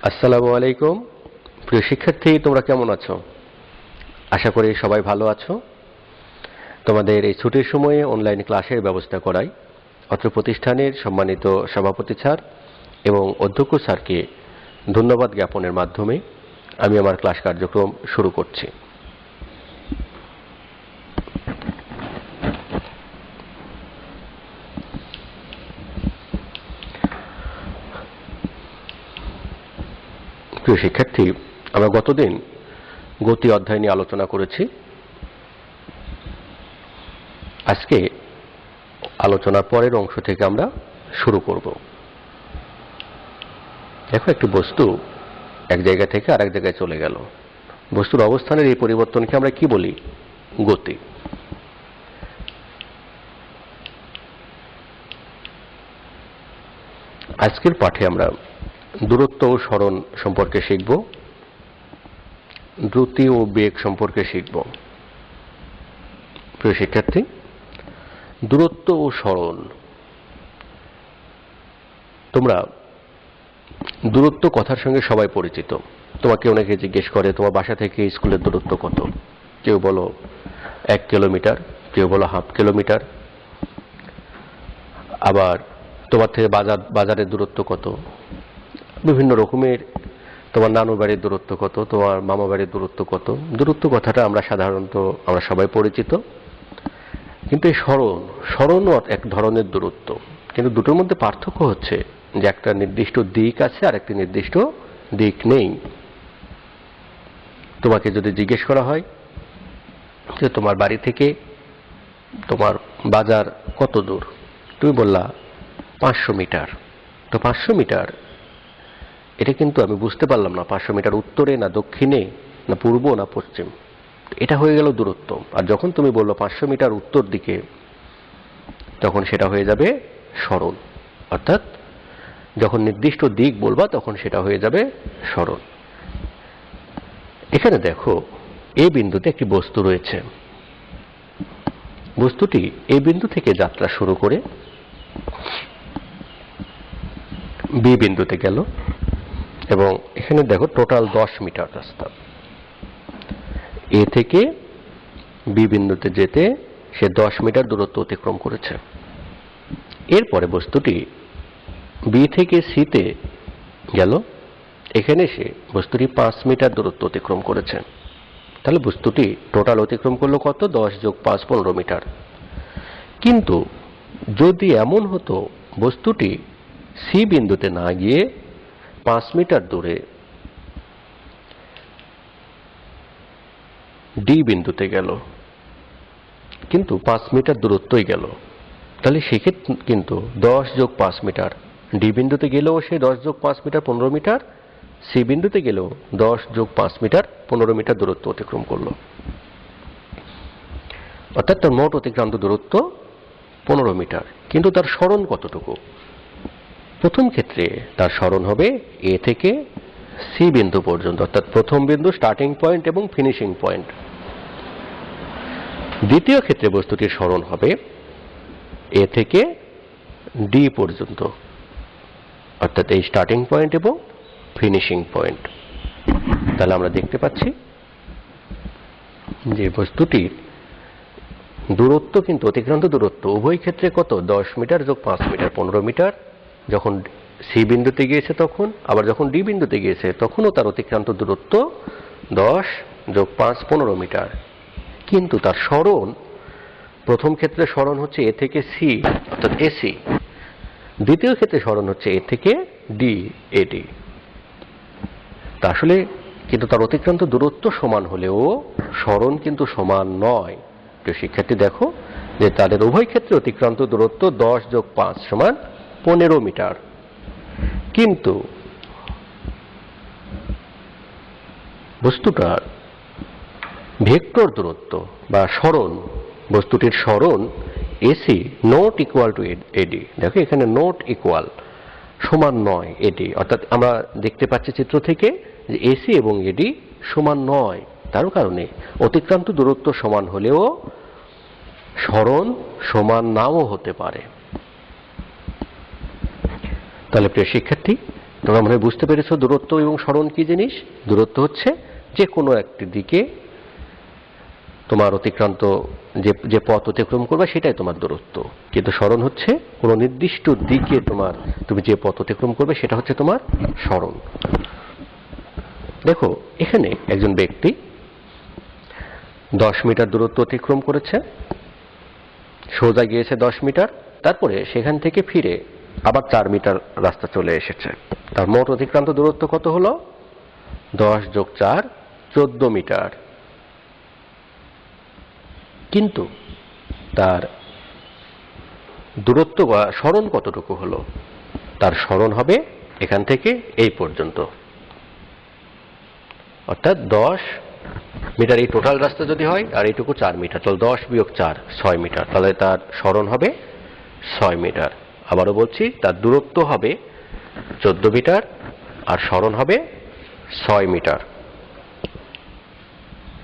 আসসালামু আলাইকুম। প্রিয় শিক্ষার্থী, তোমরা কেমন আছো? আশা করি সবাই ভালো আছো। তোমাদের এই ছুটির সময়ে অনলাইন ক্লাসের ব্যবস্থা করাই অত্র প্রতিষ্ঠানের সম্মানিত সভাপতি স্যার এবং অধ্যক্ষ স্যারকে ধন্যবাদ জ্ঞাপনের মাধ্যমে আমি আমার ক্লাস কার্যক্রম শুরু করছি। প্রিয় শিক্ষার্থী, আমরা গতদিন গতি অধ্যায় নিয়ে আলোচনা করেছি। আজকে আলোচনার পরের অংশ থেকে আমরা শুরু করব। দেখো, একটি বস্তু এক জায়গা থেকে আরেক জায়গায় চলে গেল। বস্তুর অবস্থানের এই পরিবর্তনকে আমরা কি বলি? গতি। আজকের পাঠে আমরা দূরত্ব ও সরণ সম্পর্কে শিখব, দ্রুতি ও বেগ সম্পর্কে শিখব। প্রিয় শিক্ষার্থী, দূরত্ব ও সরণ, তোমরা দূরত্ব কথার সঙ্গে সবাই পরিচিত। তোমাকে অনেকে জিজ্ঞেস করে তোমার বাসা থেকে স্কুলের দূরত্ব কত। কেউ বলো 1 কিলোমিটার, কেউ বলো হাফ কিলোমিটার। আবার তোমার থেকে বাজারের দূরত্ব কত, বিভিন্ন রকমের। তোমার নানু বাড়ির দূরত্ব কত, তোমার মামা বাড়ির দূরত্ব কত। দূরত্ব কথাটা আমরা সাধারণত সবাই পরিচিত। কিন্তু এই সরণও এক ধরনের দূরত্ব। কিন্তু দুটোর মধ্যে পার্থক্য হচ্ছে যে একটা নির্দিষ্ট দিক আছে আর একটি নির্দিষ্ট দিক নেই। তোমাকে যদি জিজ্ঞেস করা হয় যে তোমার বাড়ি থেকে তোমার বাজার কত দূর, তুমি বললা 500 মিটার। তো 500 মিটার, এটা কিন্তু আমি বুঝতে পারলাম না 500 মিটার উত্তরে না দক্ষিণে না পূর্ব না পশ্চিম। এটা হয়ে গেল দূরত্ব। আর যখন তুমি বললো 500 মিটার উত্তর দিকে, তখন সেটা হয়ে যাবে সরণ। অর্থাৎ যখন নির্দিষ্ট দিক বলবা তখন সেটা হয়ে যাবে সরণ। এখানে দেখো, এই বিন্দুতে একটি বস্তু রয়েছে। বস্তুটি এই বিন্দু থেকে যাত্রা শুরু করে বি বিন্দুতে গেল এবং এখানে দেখো টোটাল 10 মিটার রাস্তা। এ থেকে বি বিন্দুতে যেতে সে 10 মিটার দূরত্ব অতিক্রম করেছে। এরপরে বস্তুটি বি থেকে সিতে গেল, এখানে সে বস্তুটি 5 মিটার দূরত্ব অতিক্রম করেছে। তাহলে বস্তুটি টোটাল অতিক্রম করলো কত? 10 যোগ 5 15 মিটার। কিন্তু যদি এমন হতো বস্তুটি সি বিন্দুতে না গিয়ে 5 মিটার দূরে ডি বিন্দুতে গেল, কিন্তু 5 মিটার দূরত্বই গেল, তাহলে সেক্ষেত্রে কিন্তু 10 যোগ 5 মিটার, ডি বিন্দুতে গেলেও সে 10 যোগ 5 মিটার 15 মিটার, সি বিন্দুতে গেলেও 10 যোগ 5 মিটার 15 মিটার দূরত্ব অতিক্রম করলো। অর্থাৎ তার মোট অতিক্রান্ত দূরত্ব 15 মিটার। কিন্তু তার সরণ কতটুকু? প্রথম ক্ষেত্রে তার সরণ হবে এ থেকে সি বিন্দু পর্যন্ত, অর্থাৎ প্রথম বিন্দু স্টার্টিং পয়েন্ট এবং ফিনিশিং পয়েন্ট। দ্বিতীয় ক্ষেত্রে বস্তুটির সরণ হবে এ থেকে ডি পর্যন্ত, অর্থাৎ এই স্টার্টিং পয়েন্ট এবং ফিনিশিং পয়েন্ট। তাহলে আমরা দেখতে পাচ্ছি যে বস্তুটির দূরত্ব কিন্তু অতিক্রান্ত দূরত্ব উভয় ক্ষেত্রে কত? 10 মিটার যোগ 5 মিটার 15 মিটার। যখন সি বিন্দুতে গিয়েছে তখন, আবার যখন ডি বিন্দুতে গিয়েছে তখনও তার অতিক্রান্ত দূরত্ব 10 যোগ 5 15 মিটার। কিন্তু তার সরণ, প্রথম ক্ষেত্রে সরণ হচ্ছে এ থেকে সি অর্থাৎ এসি, দ্বিতীয় ক্ষেত্রে সরণ হচ্ছে এ থেকে ডি এডি। তা আসলে কিন্তু তার অতিক্রান্ত দূরত্ব সমান হলেও সরণ কিন্তু সমান নয়। তো শিক্ষার্থী দেখো যে তাদের উভয় ক্ষেত্রে অতিক্রান্ত দূরত্ব 10 যোগ 5 সমান 15 মিটার। কিন্তু বস্তুটার ভেক্টর দূরত্ব বা সরণ, বস্তুটির সরণ এসি নট ইকুয়াল টু এডি। দেখো এখানে নট ইকুয়াল, সমান নয় এডি। অর্থাৎ আমরা দেখতে পাচ্ছি চিত্র থেকে যে এসি এবং এডি সমান নয়। তার কারণে অতিক্রান্ত দূরত্ব সমান হলেও সরণ সমান নাও হতে পারে। তাহলে প্রিয় শিক্ষার্থী, তোমরা মনে হয় বুঝতে পেরেছো দূরত্ব এবং সরণ কি জিনিস। দূরত্ব হচ্ছে যে কোনো একটি দিকে তোমার অতিক্রান্ত যে পথ অতিক্রম করবে সেটাই তোমার দূরত্ব, কিন্তু সরণ হচ্ছে কোনো নির্দিষ্ট দিকে তুমি যে পথ অতিক্রম করবে সেটা হচ্ছে তোমার সরণ। দেখো এখানে একজন ব্যক্তি 10 মিটার দূরত্ব অতিক্রম করেছে, সোজা গিয়েছে 10 মিটার, তারপরে সেখান থেকে ফিরে আবার 4 মিটার রাস্তা চলে এসেছে। তার মোট অতিক্রান্ত দূরত্ব কত হলো? 10 + 4 14 মিটার। কিন্তু তার দূরত্ব বা সরণ কতটুকু হলো? তার সরণ হবে এখান থেকে এই পর্যন্ত, অর্থাৎ 10 মিটার এই টোটাল রাস্তা যদি হয়, আর এইটুকু 4 মিটার, তাহলে 10 - 4 6 মিটার, তাহলে তার সরণ হবে 6 মিটার। আবারও বলছি, তার দূরত্ব হবে 14 মিটার আর সরণ হবে 6 মিটার।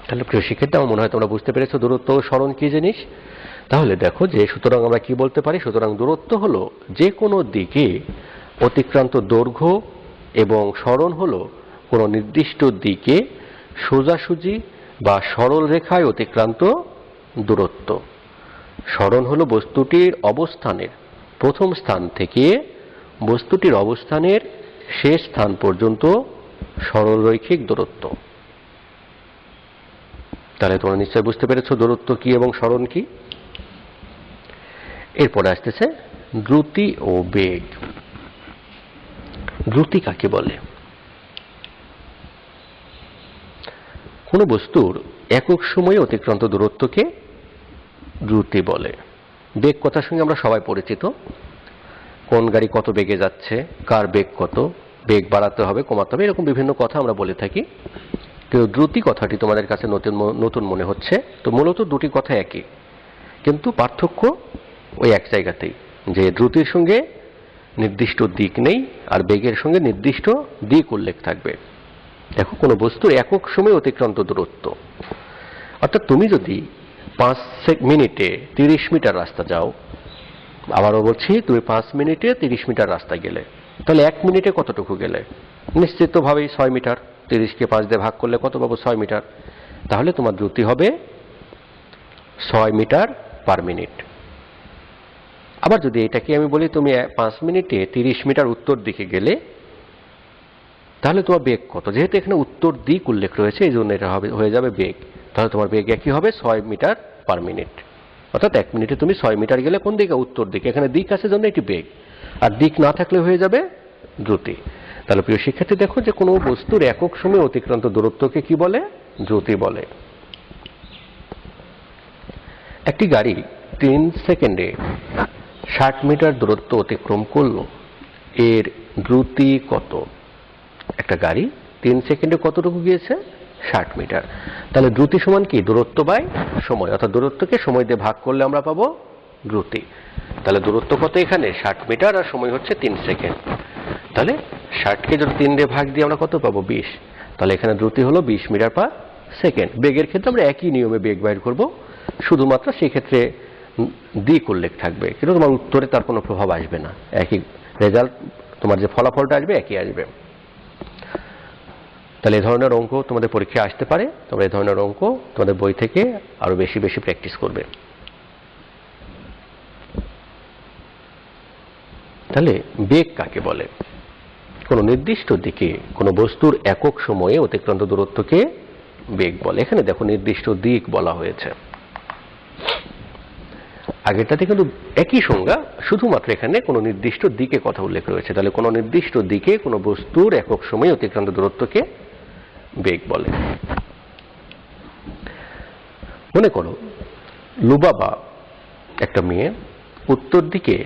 তাহলে প্রিয় শিক্ষার্থী, আমার মনে হয় তোমরা বুঝতে পেরেছো দূরত্ব ও সরণ কি জিনিস। তাহলে দেখো যে সুতরাং আমরা কি বলতে পারি, সুতরাং দূরত্ব হলো যে কোনো দিকে অতিক্রান্ত দৈর্ঘ্য এবং সরণ হলো কোনো নির্দিষ্ট দিকে সোজাসুজি বা সরল রেখায় অতিক্রান্ত দূরত্ব। সরণ হলো বস্তুটির অবস্থানের প্রথম স্থান থেকে বস্তুটির অবস্থানের শেষ স্থান পর্যন্ত সরলরৈখিক দূরত্ব। তাহলে তোমরা নিশ্চয়ই বুঝতে পেরেছো দূরত্ব কি এবং সরণ কি। এরপরে আসতেছে দ্রুতি ও বেগ। দ্রুতি কাকে বলে? কোন বস্তুর একক সময়ে অতিক্রান্ত দূরত্বকে দ্রুতি বলে। বেগ কথার সঙ্গে আমরা সবাই পরিচিত, কোন গাড়ি কত বেগে যাচ্ছে, কার বেগ কত, বেগ বাড়াতে হবে কমাতে হবে, এরকম বিভিন্ন কথা আমরা বলে থাকি। কিন্তু দ্রুতি কথাটি তোমাদের কাছে নতুন মনে হচ্ছে। তো মূলত দুটি কথা একই, কিন্তু পার্থক্য ওই এক জায়গাতেই, যে দ্রুতির সঙ্গে নির্দিষ্ট দিক নেই আর বেগের সঙ্গে নির্দিষ্ট দিক উল্লেখ থাকবে। দেখো কোনো বস্তুর একক সময়ে অতিক্রান্ত দূরত্ব, অর্থাৎ তুমি যদি 5 মিনিটে 30 মিটার রাস্তা যাও, আবারও বলছি তুমি 5 মিনিটে 30 মিটার রাস্তা গেলে, তাহলে 1 মিনিটে কতটুকু গেলে? নিশ্চিতভাবেই 6 মিটার। 30কে 5 দিয়ে ভাগ করলে কত পাবো? 6 মিটার। তাহলে তোমার দ্রুতি হবে 6 মিটার পার মিনিট। আবার যদি এটাকে আমি বলি তুমি 5 মিনিটে 30 মিটার উত্তর দিকে গেলে, তাহলে তোমার বেগ কত? যেহেতু এখানে উত্তর দিক উল্লেখ রয়েছে এই জন্য এটা হয়ে যাবে বেগ। তাহলে তোমার বেগ একই হবে 6 মিটার পার মিনিট। অর্থাৎ 1 মিনিটে তুমি 6 মিটার গেলে কোন দিকে? উত্তর দিকে। এখানে দিক আছে জন্য এটি বেগ, আর দিক না থাকলে হয়ে যাবে দ্রুতি। তাহলে প্রিয় শিক্ষার্থী, দেখো যে কোনো বস্তুর একক সময়ে অতিক্রান্ত দূরত্বকে কি বলে? দ্রুতি বলে। একটি গাড়ি 3 সেকেন্ডে 60 মিটার দূরত্ব অতিক্রম করলো, এর দ্রুতি কত? একটা গাড়ি 3 সেকেন্ডে কতটুকু গিয়েছে? 60 মিটার। তাহলে দ্রুতি সমান কি? দূরত্ব বাই সময়, অর্থাৎ দূরত্বকে সময় দিয়ে ভাগ করলে আমরা পাবো দ্রুতি। তাহলে দূরত্ব কত এখানে? 60 মিটার, আর সময় হচ্ছে 3 সেকেন্ড। তাহলে 60কে যদি 3 দিয়ে ভাগ দিয়ে আমরা কত পাবো? 20। তাহলে এখানে দ্রুতি হলো 20 মিটার পার সেকেন্ড। বেগের ক্ষেত্রে আমরা একই নিয়মে বেগ বাইর করব, শুধুমাত্র সেক্ষেত্রে দিক উল্লেখ থাকবে, কিন্তু তোমার উত্তরে তার কোনো প্রভাব আসবে না। একই রেজাল্ট, তোমার যে ফলাফলটা আসবে একই আসবে। তাহলে এই ধরনের অঙ্ক তোমাদের পরীক্ষায় আসতে পারে। তোমরা এই ধরনের অঙ্ক তোমাদের বই থেকে আরো বেশি বেশি প্র্যাকটিস করবে। তাহলে বেগ কাকে বলে? কোনো নির্দিষ্ট দিকে কোনো বস্তুর একক সময়ে অতিক্রান্ত দূরত্বকে বেগ বলে। এখানে দেখো নির্দিষ্ট দিক বলা হয়েছে, আগেরটাতে কিন্তু একই সংজ্ঞা, শুধুমাত্র এখানে কোনো নির্দিষ্ট দিকে কথা উল্লেখ রয়েছে। তাহলে কোনো নির্দিষ্ট দিকে কোনো বস্তুর একক সময়ে অতিক্রান্ত দূরত্বকে বেগ বলে। মনে করো লুবাবা একটা মেয়ে উত্তর দিকে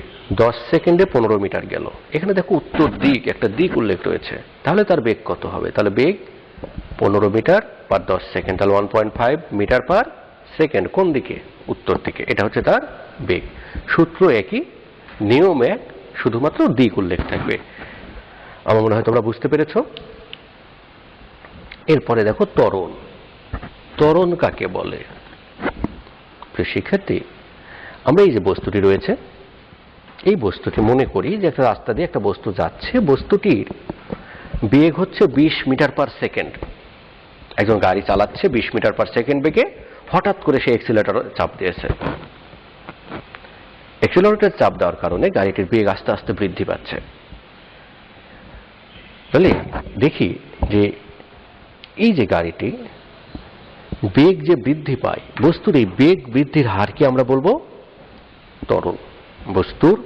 10 সেকেন্ডে 15 মিটার গেল। এখানে দেখো উত্তর দিক, একটা দিক উল্লেখ রয়েছে, তাহলে তার বেগ কত হবে? তাহলে বেগ 15 মিটার পার 10 সেকেন্ড, তাহলে 1.5 মিটার পার সেকেন্ড। কোন দিকে? উত্তর দিকে। এটা হচ্ছে তার বেগ। সূত্র একই, নিয়ম এক, শুধুমাত্র দিক উল্লেখ থাকবে। আমার মনে হয় তোমরা বুঝতে পেরেছো। এরপরে দেখো ত্বরণ। ত্বরণ কাকে বলে? প্রিয় শিক্ষার্থী, আমরা এই যে বস্তুটি রয়েছে, এই বস্তুটি মনে করি যে একটা রাস্তা দিয়ে একটা বস্তু যাচ্ছে, বস্তুটির বেগ হচ্ছে 20 মিটার পার সেকেন্ড। একজন গাড়ি চালাচ্ছে 20 মিটার পার সেকেন্ড বেগে, হঠাৎ করে সে অ্যাক্সিলারেটর চাপ দিয়েছে। অ্যাক্সিলারেটর চাপ দেওয়ার কারণে গাড়িটির বেগ আস্তে আস্তে বৃদ্ধি পাচ্ছে। তাহলে দেখি যে এই যে গাড়িটি বেগ যে বৃদ্ধি পায়, বস্তুর এই বেগ বৃদ্ধির হারকে আমরা বলবো ত্বরণ। বস্তুর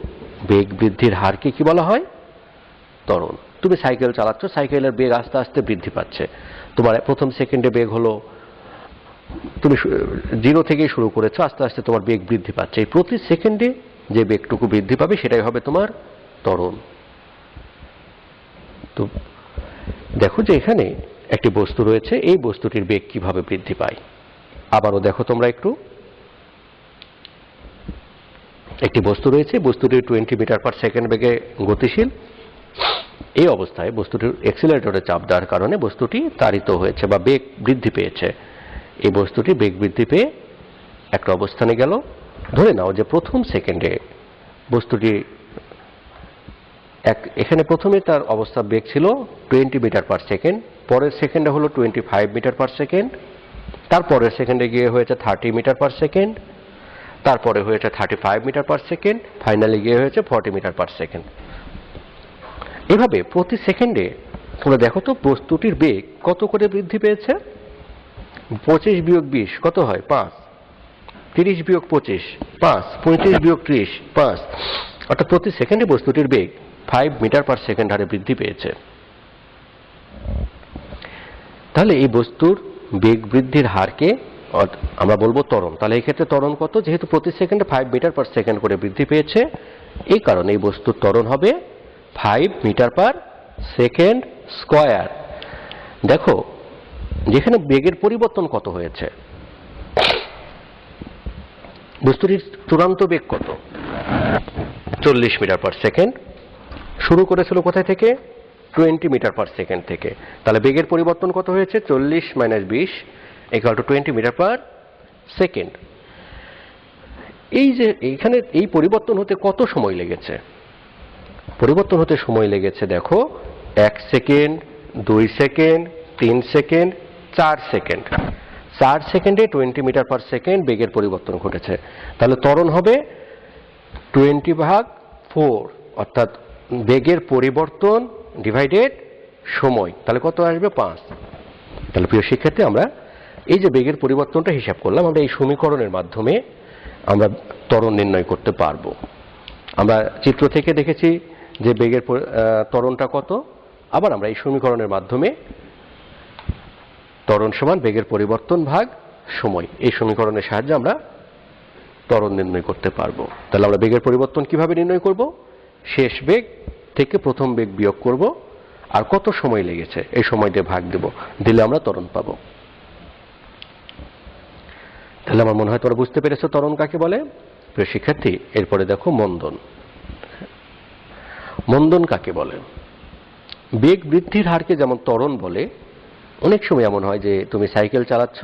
বেগ বৃদ্ধির হারকে কি বলা হয়? ত্বরণ। তুমি সাইকেল চালাচ্ছ, সাইকেলের বেগ আস্তে আস্তে বৃদ্ধি পাচ্ছে। তোমার প্রথম সেকেন্ডে বেগ হলো, তুমি 0 থেকেই শুরু করেছো, আস্তে আস্তে তোমার বেগ বৃদ্ধি পাচ্ছে। এই প্রতি সেকেন্ডে যে বেগটুকু বৃদ্ধি পাবে সেটাই হবে তোমার ত্বরণ। তো দেখো যে এখানে একটি বস্তু রয়েছে, এই বস্তুটির বেগ কিভাবে বৃদ্ধি পায়। আবারও দেখো তোমরা একটু, একটি বস্তু রয়েছে, বস্তুটি 20 মিটার পার সেকেন্ড বেগে গতিশীল। এই অবস্থায় বস্তুটির অ্যাক্সিলারেটরে চাপ দেওয়ার কারণে বস্তুটি তাড়িত হয়েছে বা বেগ বৃদ্ধি পেয়েছে। এই বস্তুটি বেগ বৃদ্ধি পেয়ে একটা অবস্থানে গেল। ধরে নাও যে প্রথম সেকেন্ডে বস্তুটি এখানে প্রথমে তার অবস্থা বেগ ছিল 20 মিটার পার সেকেন্ড, পরের সেকেন্ডে হলো 25 মিটার পার সেকেন্ড, তারপরের সেকেন্ডে গিয়ে হয়েছে 30 মিটার পার সেকেন্ড, তারপরে হয়েছে 35 মিটার পার সেকেন্ড, ফাইনালি গিয়ে হয়েছে 40 মিটার পার সেকেন্ড। এভাবে প্রতি সেকেন্ডে তোমরা দেখো তো বস্তুটির বেগ কত করে বৃদ্ধি পেয়েছে। 25 বিয়োগ 20 কত হয়? 5। 30 বিয়োগ 25 5। 35 বিয়োগ 30 5। অর্থাৎ প্রতি সেকেন্ডে বস্তুটির বেগ 5 মিটার পার সেকেন্ড হারে বৃদ্ধি পেয়েছে। তাহলে এই বস্তুর বেগ বৃদ্ধির হারকে আমরা বলবো ত্বরণ। তাহলে এই ক্ষেত্রে ত্বরণ কত? যেহেতু প্রতি সেকেন্ডে 5 মিটার পার সেকেন্ড করে বৃদ্ধি পেয়েছে, এই কারণে এই বস্তুর ত্বরণ হবে 5 মিটার পার সেকেন্ড স্কয়ার। দেখো যেখানে বেগের পরিবর্তন কত হয়েছে, বস্তুটির চূড়ান্ত বেগ কত? 40 মিটার পার সেকেন্ড। শুরু করেছিল কোথায় থেকে? 20 মিটার পার সেকেন্ড থেকে। তাহলে বেগের পরিবর্তন কত হয়েছে? 40 - 20 = 20 মিটার পার সেকেন্ড। এই যে এইখানে এই পরিবর্তন হতে কত সময় লেগেছে? পরিবর্তন হতে সময় লেগেছে দেখো 1 সেকেন্ড, 2 সেকেন্ড, 3 সেকেন্ড, 4 সেকেন্ড। 4 সেকেন্ডে 20 মিটার পার সেকেন্ড বেগের পরিবর্তন ঘটেছে। তাহলে ত্বরণ হবে 20/4, অর্থাৎ বেগের পরিবর্তন ডিভাইডেড সময়। তাহলে কত আসবে? 5। তাহলে প্রিয় শিক্ষার্থী, আমরা এই যে বেগের পরিবর্তনটা হিসাব করলাম, আমরা এই সমীকরণের মাধ্যমে আমরা ত্বরণ নির্ণয় করতে পারবো। আমরা চিত্র থেকে দেখেছি যে বেগের ত্বরণটা কত, আবার আমরা এই সমীকরণের মাধ্যমে ত্বরণ সমান বেগের পরিবর্তন ভাগ সময়, এই সমীকরণের সাহায্যে আমরা ত্বরণ নির্ণয় করতে পারবো। তাহলে আমরা বেগের পরিবর্তন কিভাবে নির্ণয় করব? শেষ বেগ থেকে প্রথম বেগ বিয়োগ করব, আর কত সময় লেগেছে এই সময় দিয়ে ভাগ দেব, দিলে আমরা ত্বরণ পাবো। তাহলে আমার মনে হয় তোমরা বুঝতে পেরেছো ত্বরণ কাকে বলে। প্রিয় শিক্ষার্থী, এরপরে দেখো মন্দন। মন্দন কাকে বলে? বেগ বৃদ্ধির হারকে যেমন ত্বরণ বলে, অনেক সময় এমন হয় যে তুমি সাইকেল চালাচ্ছ,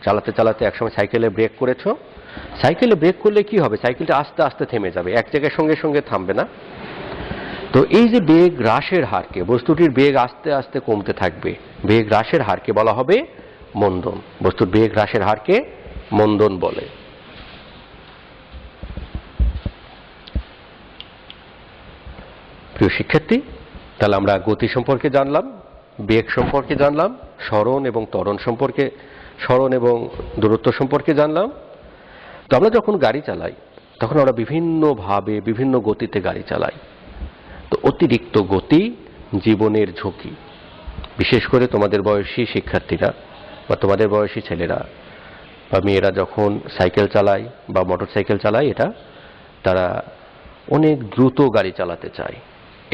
চালাতে চালাতে একসময় সাইকেলে ব্রেক করেছো। সাইকেলে ব্রেক করলে কি হবে? সাইকেলটা আস্তে আস্তে থেমে যাবে, এক জায়গায় সঙ্গে সঙ্গে থামবে না। তো এই যে বেগ হ্রাসের হারকে, বস্তুটির বেগ আস্তে আস্তে কমতে থাকবে, বেগ হ্রাসের হারকে বলা হবে মন্দন। বস্তুর বেগ হ্রাসের হারকে মন্দন বলে। প্রিয় শিক্ষার্থী, তাহলে আমরা গতি সম্পর্কে জানলাম, বেগ সম্পর্কে জানলাম, সরণ এবং ত্বরণ সম্পর্কে, সরণ এবং দূরত্ব সম্পর্কে জানলাম। তো আমরা যখন গাড়ি চালাই তখন আমরা বিভিন্নভাবে বিভিন্ন গতিতে গাড়ি চালাই। তো অতিরিক্ত গতি জীবনের ঝুঁকি। বিশেষ করে তোমাদের বয়সী শিক্ষার্থীরা বা তোমাদের বয়সী ছেলেরা বা মেয়েরা যখন সাইকেল চালায় বা মোটর সাইকেল চালায়, এটা তারা অনেক দ্রুত গাড়ি চালাতে চায়।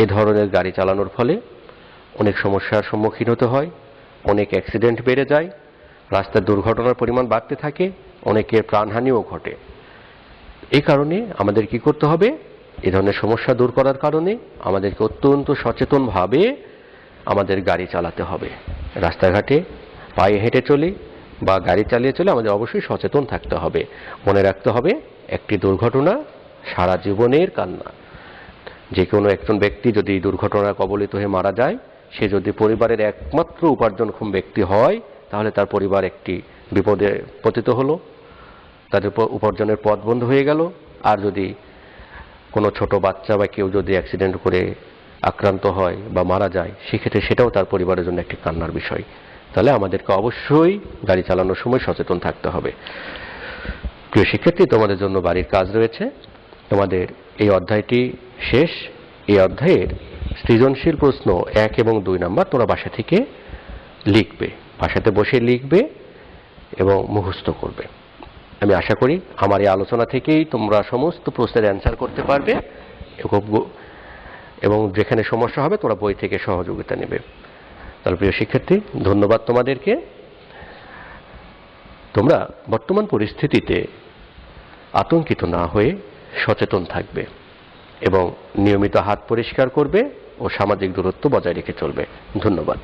এ ধরনের গাড়ি চালানোর ফলে অনেক সমস্যার সম্মুখীন হতে হয়, অনেক অ্যাক্সিডেন্ট বেড়ে যায়, রাস্তার দুর্ঘটনার পরিমাণ বাড়তে থাকে, অনেকের প্রাণহানিও ঘটে। এই কারণে আমাদের কি করতে হবে? এ ধরনের সমস্যা দূর করার কারণে আমাদেরকে অত্যন্ত সচেতনভাবে আমাদের গাড়ি চালাতে হবে। রাস্তাঘাটে পায়ে হেঁটে চলে বা গাড়ি চালিয়ে চলে আমাদের অবশ্যই সচেতন থাকতে হবে। মনে রাখতে হবে, একটি দুর্ঘটনা সারা জীবনের কান্না। যে কোনো একজন ব্যক্তি যদি দুর্ঘটনায় কবলিত হয়ে মারা যায়, সে যদি পরিবারের একমাত্র উপার্জনক্ষম ব্যক্তি হয় তাহলে তার পরিবার একটি বিপদে পতিত হলো, তাদের উপার্জনের পথ বন্ধ হয়ে গেল। আর যদি কোনো ছোট বাচ্চা বা কেউ যদি অ্যাক্সিডেন্ট করে আক্রান্ত হয় বা মারা যায়, সেক্ষেত্রে সেটাও তার পরিবারের জন্য একটি কান্নার বিষয়। তাহলে আমাদেরকে অবশ্যই গাড়ি চালানোর সময় সচেতন থাকতে হবে। প্রিয় শিক্ষার্থী, তোমাদের জন্য বাড়ির কাজ রয়েছে। তোমাদের এই অধ্যায়টি শেষ। এই অধ্যায়ের সৃজনশীল প্রশ্ন 1 এবং 2 নাম্বার তোমরা বাসা থেকে লিখবে, বাসাতে বসে লিখবে এবং মুখস্থ করবে। আমি আশা করি আমার এই আলোচনা থেকেই তোমরা সমস্ত প্রশ্নের অ্যান্সার করতে পারবে এবং যেখানে সমস্যা হবে তোমরা বই থেকে সহযোগিতা নেবে। তাহলে প্রিয় শিক্ষার্থী, ধন্যবাদ তোমাদেরকে। তোমরা বর্তমান পরিস্থিতিতে আতঙ্কিত না হয়ে সচেতন থাকবে এবং নিয়মিত হাত পরিষ্কার করবে ও সামাজিক দূরত্ব বজায় রেখে চলবে। ধন্যবাদ।